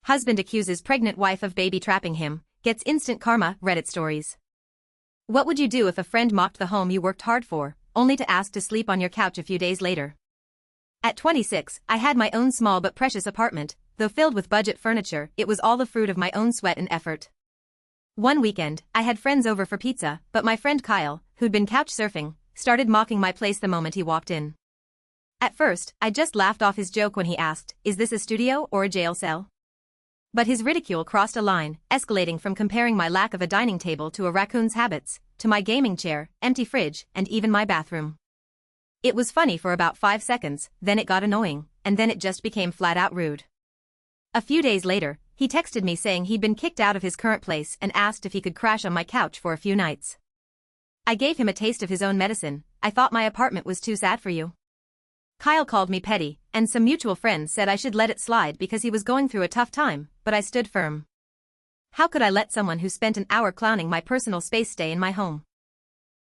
Husband accuses pregnant wife of baby trapping him, gets instant karma. Reddit stories. What would you do if a friend mocked the home you worked hard for, only to ask to sleep on your couch a few days later? At 26, I had my own small but precious apartment. Though filled with budget furniture, it was all the fruit of my own sweat and effort. One weekend, I had friends over for pizza, but my friend Kyle, who'd been couch surfing, started mocking my place the moment he walked in. At first, I just laughed off his joke when he asked, "Is this a studio or a jail cell?" But his ridicule crossed a line, escalating from comparing my lack of a dining table to a raccoon's habits, to my gaming chair, empty fridge, and even my bathroom. It was funny for about 5 seconds, then it got annoying, and then it just became flat-out rude. A few days later, he texted me saying he'd been kicked out of his current place and asked if he could crash on my couch for a few nights. I gave him a taste of his own medicine. "I thought my apartment was too sad for you." Kyle called me petty, and some mutual friends said I should let it slide because he was going through a tough time, but I stood firm. How could I let someone who spent an hour clowning my personal space stay in my home?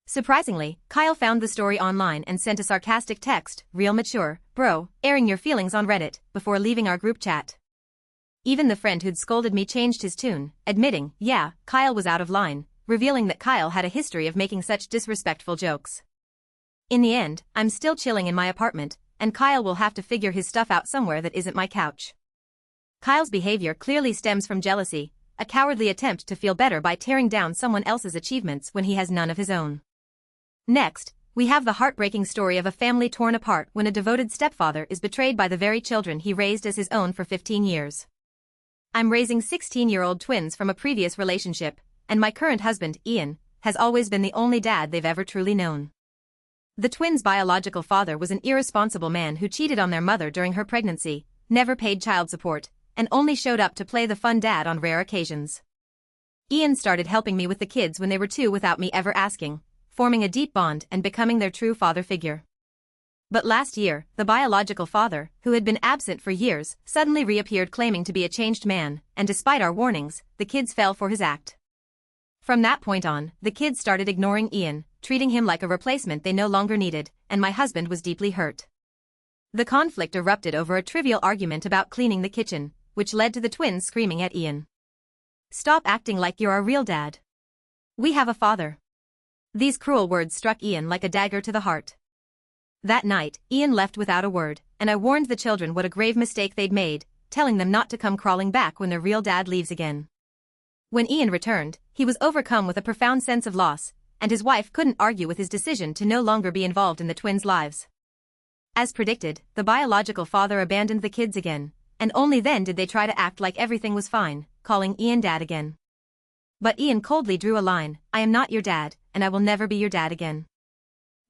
Surprisingly, Kyle found the story online and sent a sarcastic text, "Real mature, bro, airing your feelings on Reddit," before leaving our group chat. Even the friend who'd scolded me changed his tune, admitting, yeah, Kyle was out of line, revealing that Kyle had a history of making such disrespectful jokes. In the end, I'm still chilling in my apartment, and Kyle will have to figure his stuff out somewhere that isn't my couch. Kyle's behavior clearly stems from jealousy, a cowardly attempt to feel better by tearing down someone else's achievements when he has none of his own. Next, we have the heartbreaking story of a family torn apart when a devoted stepfather is betrayed by the very children he raised as his own for 15 years. I'm raising 16-year-old twins from a previous relationship, and my current husband, Ian, has always been the only dad they've ever truly known. The twins' biological father was an irresponsible man who cheated on their mother during her pregnancy, never paid child support, and only showed up to play the fun dad on rare occasions. Ian started helping me with the kids when they were 2 without me ever asking, forming a deep bond and becoming their true father figure. But last year, the biological father, who had been absent for years, suddenly reappeared claiming to be a changed man, and despite our warnings, the kids fell for his act. From that point on, the kids started ignoring Ian, treating him like a replacement they no longer needed, and my husband was deeply hurt. The conflict erupted over a trivial argument about cleaning the kitchen, which led to the twins screaming at Ian. "Stop acting like you're our real dad. We have a father." These cruel words struck Ian like a dagger to the heart. That night, Ian left without a word, and I warned the children what a grave mistake they'd made, telling them not to come crawling back when their real dad leaves again. When Ian returned, he was overcome with a profound sense of loss, and his wife couldn't argue with his decision to no longer be involved in the twins' lives. As predicted, the biological father abandoned the kids again, and only then did they try to act like everything was fine, calling Ian dad again. But Ian coldly drew a line, "I am not your dad, and I will never be your dad again."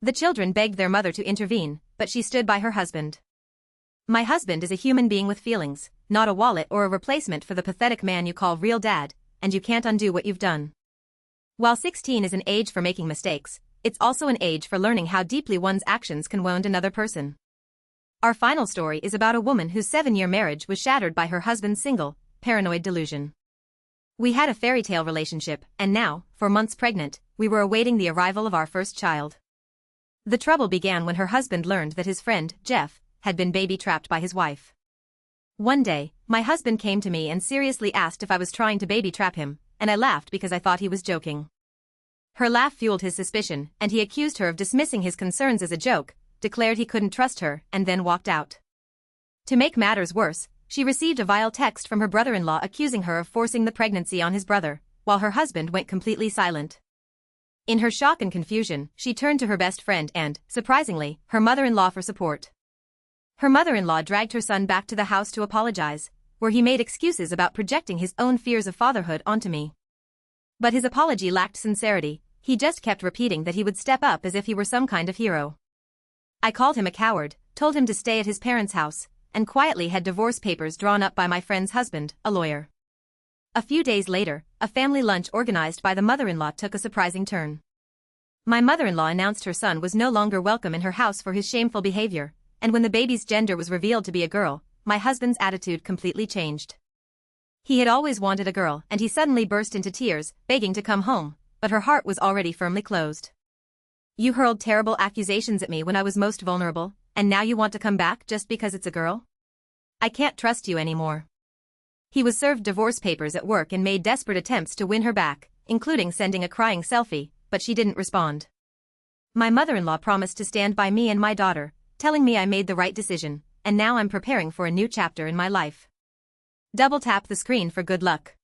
The children begged their mother to intervene, but she stood by her husband. "My husband is a human being with feelings, not a wallet or a replacement for the pathetic man you call real dad, and you can't undo what you've done." While 16 is an age for making mistakes, it's also an age for learning how deeply one's actions can wound another person. Our final story is about a woman whose 7-year marriage was shattered by her husband's single, paranoid delusion. We had a fairy tale relationship, and now, 4 months pregnant, we were awaiting the arrival of our first child. The trouble began when her husband learned that his friend, Jeff, had been baby trapped by his wife. One day, my husband came to me and seriously asked if I was trying to baby trap him, and I laughed because I thought he was joking. Her laugh fueled his suspicion, and he accused her of dismissing his concerns as a joke, declared he couldn't trust her, and then walked out. To make matters worse, she received a vile text from her brother-in-law accusing her of forcing the pregnancy on his brother, while her husband went completely silent. In her shock and confusion, she turned to her best friend and, surprisingly, her mother-in-law for support. Her mother-in-law dragged her son back to the house to apologize, where he made excuses about projecting his own fears of fatherhood onto me. But his apology lacked sincerity, he just kept repeating that he would step up as if he were some kind of hero. I called him a coward, told him to stay at his parents' house, and quietly had divorce papers drawn up by my friend's husband, a lawyer. A few days later, a family lunch organized by the mother-in-law took a surprising turn. My mother-in-law announced her son was no longer welcome in her house for his shameful behavior, and when the baby's gender was revealed to be a girl, my husband's attitude completely changed. He had always wanted a girl, and he suddenly burst into tears, begging to come home, but her heart was already firmly closed. "You hurled terrible accusations at me when I was most vulnerable, and now you want to come back just because it's a girl? I can't trust you anymore." He was served divorce papers at work and made desperate attempts to win her back, including sending a crying selfie, but she didn't respond. My mother-in-law promised to stand by me and my daughter, telling me I made the right decision, and now I'm preparing for a new chapter in my life. Double tap the screen for good luck.